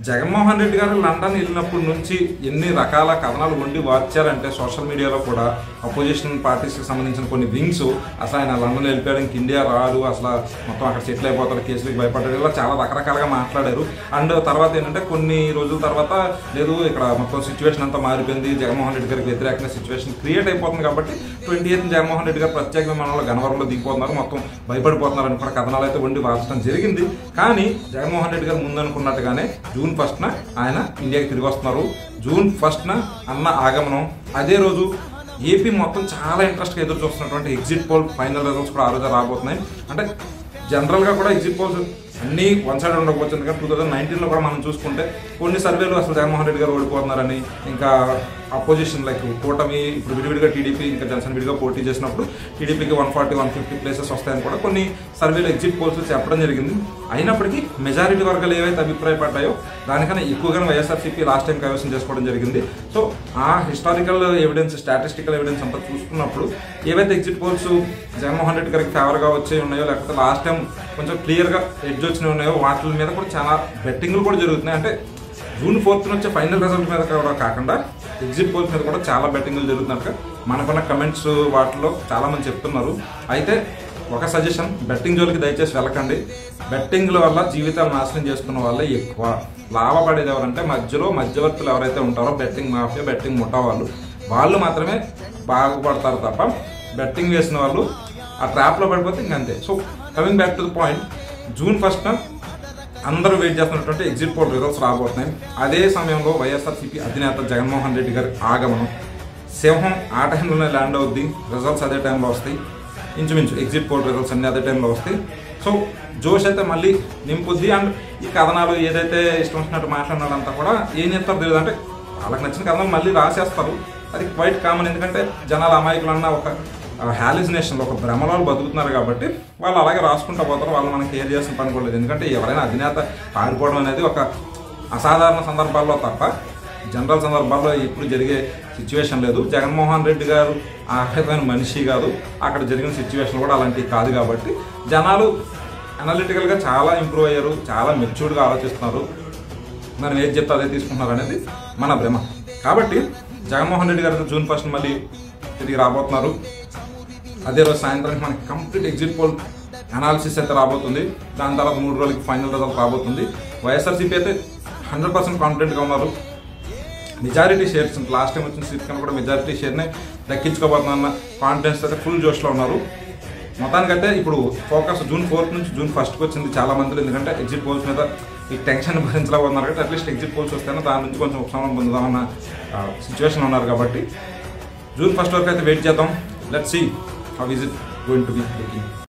జగన్మోహన్ రెడ్డి గారు లండన్ వెళ్ళినప్పటి నుంచి ఎన్ని రకాల కథనాలు వండి వార్చారంటే సోషల్ మీడియాలో కూడా అపోజిషన్ పార్టీస్కి సంబంధించిన కొన్ని వింగ్స్ అసలు ఆయన లండన్ వెళ్ళిపోయాడానికి ఇండియా రాడు, అసలు మొత్తం అక్కడ సెటిల్ అయిపోతారు, కేసులకు భయపడ్డారు, ఇలా చాలా రకరకాలుగా మాట్లాడారు. అండ్ తర్వాత ఏంటంటే కొన్ని రోజుల తర్వాత లేదు ఇక్కడ మొత్తం సిచ్యువేషన్ అంతా మారిపోయింది, జగన్మోహన్ రెడ్డి గారికి వ్యతిరేకంగా సిచ్యువేషన్ క్రియేట్ అయిపోతుంది కాబట్టి 28 జగన్మోహన్ రెడ్డి గారు ప్రత్యేక విమానంలో గన్నవరంలో దిగిపోతున్నారు, మొత్తం భయపడిపోతున్నారు అని కూడా కథనాలు అయితే వండి వార్చడం జరిగింది. కానీ జగన్మోహన్ రెడ్డి గారు ముందనుకున్నట్టుగానే జూన్ 1న ఆయన ఇండియాకి తిరిగి వస్తున్నారు. జూన్ 1న అన్న ఆగమనం. అదే రోజు ఏపీ మొత్తం చాలా ఇంట్రెస్ట్గా ఎదురు చూస్తున్నటువంటి ఎగ్జిట్ పోల్ ఫైనల్ రిజల్ట్స్ కూడా ఆ రోజు రాబోతున్నాయి. అంటే జనరల్గా కూడా ఎగ్జిట్ పోల్స్ అన్నీ వన్ సైడ్ ఉండకపోవచ్చు, ఎందుకంటే 2019లో కూడా మనం చూసుకుంటే కొన్ని సర్వేలు అసలు జగన్మోహన్ రెడ్డి గారు ఓడిపోతున్నారని, ఇంకా అపోజిషన్ లైక్ కూటమి ఇప్పుడు విడివిడిగా టీడీపీ ఇంకా జనసేన విడిగా పోటీ చేసినప్పుడు టీడీపీకి 140-150 ప్లేసెస్ వస్తాయని కూడా కొన్ని సర్వేలు ఎగ్జిట్ పోల్స్ చెప్పడం జరిగింది. అయినప్పటికీ మెజారిటీ వర్గాలు ఏవైతే అభిప్రాయపడ్డాయో దానికన్నా ఎక్కువగానే వైఎస్ఆర్సీపీ లాస్ట్ టైం కైవసం చేసుకోవడం జరిగింది. సో ఆ హిస్టారికల్ ఎవిడెన్స్, స్టాటిస్టికల్ ఎవిడెన్స్ అంతా చూసుకున్నప్పుడు ఏవైతే ఎగ్జిట్ పోల్స్ జగన్మోహన్ రెడ్డి గారికి ఫేవర్గా వచ్చే ఉన్నాయో, లేకపోతే లాస్ట్ టైం కొంచెం క్లియర్గా ఎడ్జ్ వచ్చినవి ఉన్నాయో వాటి మీద కూడా చాలా బెట్టింగ్లు కూడా జరుగుతున్నాయి. అంటే జూన్ 4న వచ్చే ఫైనల్ రిజల్ట్ మీద కూడా కాకుండా ఎగ్జిట్ పోల్స్ మీద కూడా చాలా బెట్టింగ్లు జరుగుతున్నట్టుగా మనకున్న కమెంట్స్ వాటిలో చాలామంది చెప్తున్నారు. అయితే ఒక సజెషన్, బెట్టింగ్ జోలికి దయచేసి వెళ్ళకండి. బెట్టింగ్ల వల్ల జీవితాలు నాశనం చేసుకున్న వాళ్ళే ఎక్కువ లాభపడేది ఎవరంటే మధ్యలో మధ్యవర్తులు ఎవరైతే ఉంటారో బెట్టింగ్ మాఫియా, బెట్టింగ్ ముఠా వాళ్ళు మాత్రమే బాగుపడతారు తప్ప బెట్టింగ్ వేసిన వాళ్ళు ఆ ట్రాప్లో పడిపోతే ఇంకంతే. So coming back to the point, June 1న అందరూ వెయిట్ చేస్తున్నటువంటి ఎగ్జిట్ పోల్ రిజల్ట్స్ రాబోతున్నాయి. అదే సమయంలో వైఎస్ఆర్సీపీ అధినేత జగన్మోహన్ రెడ్డి గారి ఆగమనం. సింహం ఆ టైంలోనే ల్యాండ్ అవుద్ది, రిజల్ట్స్ అదే టైంలో వస్తాయి, ఇంచుమించు ఎగ్జిట్ పోల్ రిజల్ట్స్ అన్నీ అదే టైంలో వస్తాయి. సో జోష్ అయితే మళ్ళీ నింపుద్ది. అండ్ ఈ కథనాలు ఏదైతే ఇష్టం వచ్చినట్టు మాట్లాడినాడంతా కూడా ఏం చేస్తారో తెలియదు, అంటే వాళ్ళకి నచ్చిన కథనాలు మళ్ళీ రాసేస్తారు. అది క్వైట్ కామన్, ఎందుకంటే జనాల అమాయకులన్నా ఒక హాలిసినేషన్లో ఒక భ్రమలో బతుకుతున్నారు కాబట్టి వాళ్ళు అలాగే రాసుకుంటూ పోతారు. వాళ్ళు మనం కేర్ చేసిన పని కూడా లేదు. ఎందుకంటే ఎవరైనా అధినేత పారిపోవడం అనేది ఒక అసాధారణ సందర్భాల్లో తప్ప జనరల్ సందర్భాల్లో ఎప్పుడు జరిగే సిచ్యువేషన్ లేదు. జగన్మోహన్ రెడ్డి గారు ఆ రకమైన మనిషి కాదు, అక్కడ జరిగిన సిచ్యువేషన్ కూడా అలాంటివి కాదు. కాబట్టి జనాలు అనలిటికల్గా చాలా ఇంప్రూవ్ అయ్యారు, చాలా మెచ్యూర్డ్గా ఆలోచిస్తున్నారు. మనం ఏది చెప్తే అదే తీసుకుంటున్నారు అనేది మన భ్రమ. కాబట్టి జగన్మోహన్ రెడ్డి గారు జూన్ 1న మళ్ళీ తిరిగి రాబోతున్నారు. అదే రోజు సాయంత్రానికి మనకి కంప్లీట్ ఎగ్జిట్ పోల్ అనాలిసిస్ అయితే రాబోతుంది. దాని తర్వాత 3 రోజులకి ఫైనల్ రిజల్ట్ రాబోతుంది. వైఎస్ఆర్సీపీ అయితే 100% కాన్ఫిడెంట్గా ఉన్నారు. మెజారిటీ షేర్స్ లాస్ట్ టైం వచ్చిన సీట్ కన్నా కూడా మెజారిటీ షేర్ని దక్కించుకోబోతున్న కాన్ఫిడెన్స్ అయితే ఫుల్ జోష్లో ఉన్నారు. మొత్తానికైతే ఇప్పుడు ఫోకస్ జూన్ 4 నుంచి జూన్ 1కి వచ్చింది చాలా మంది, ఎందుకంటే ఎగ్జిట్ పోల్స్ మీద ఈ టెన్షన్ భరించలేకపోతున్నారు కాబట్టి అట్లీస్ట్ ఎగ్జిట్ పోల్స్ వస్తేనే దాని నుంచి కొంచెం ఉపశమనం పొందుదామన్న సిచ్యువేషన్ ఉన్నారు. కాబట్టి జూన్ 1 వరకు అయితే వెయిట్ చేద్దాం. Let's see how is it going to be looking.